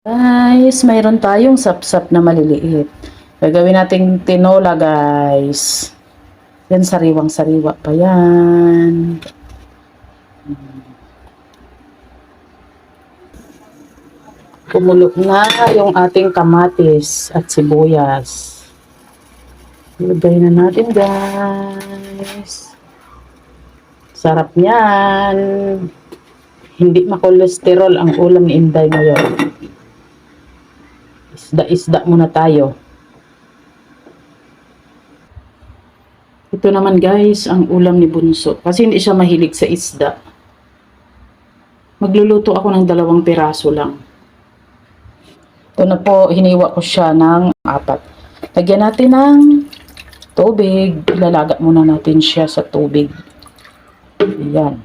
Guys, mayroon tayong sapsap na maliliit. Gagawin nating tinola, guys. Yan, sariwang-sariwa pa yan. Kumulo na yung ating kamatis at sibuyas. Ilagay na natin, guys. Sarap niyan. Hindi makolesterol ang ulam ni Inday ngayon. Isda-isda muna tayo. Ito naman, guys, ang ulam ni Bunso. Kasi hindi siya mahilig sa isda. Magluluto ako ng 2 piraso lang. Ito na po, hiniwa ko siya ng 4. Lagyan natin ng tubig. Ilalaga muna natin siya sa tubig. Ayan.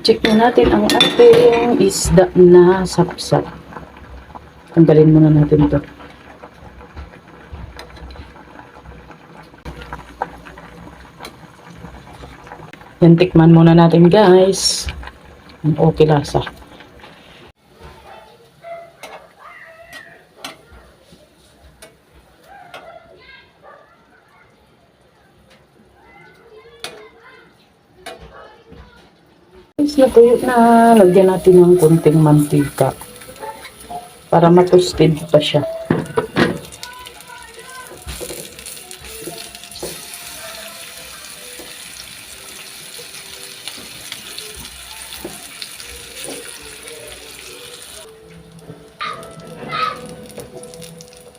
Check na natin ang ating isda na sapsap. Tanggalin muna natin ito. Yan, tikman muna natin, guys. Okay lasa. Guys, natuyo na. Lagyan natin ng konting mantika para matosted pa siya.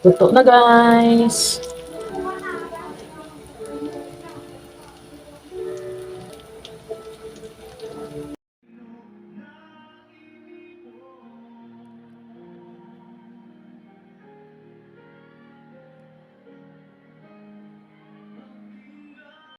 Luto na, guys.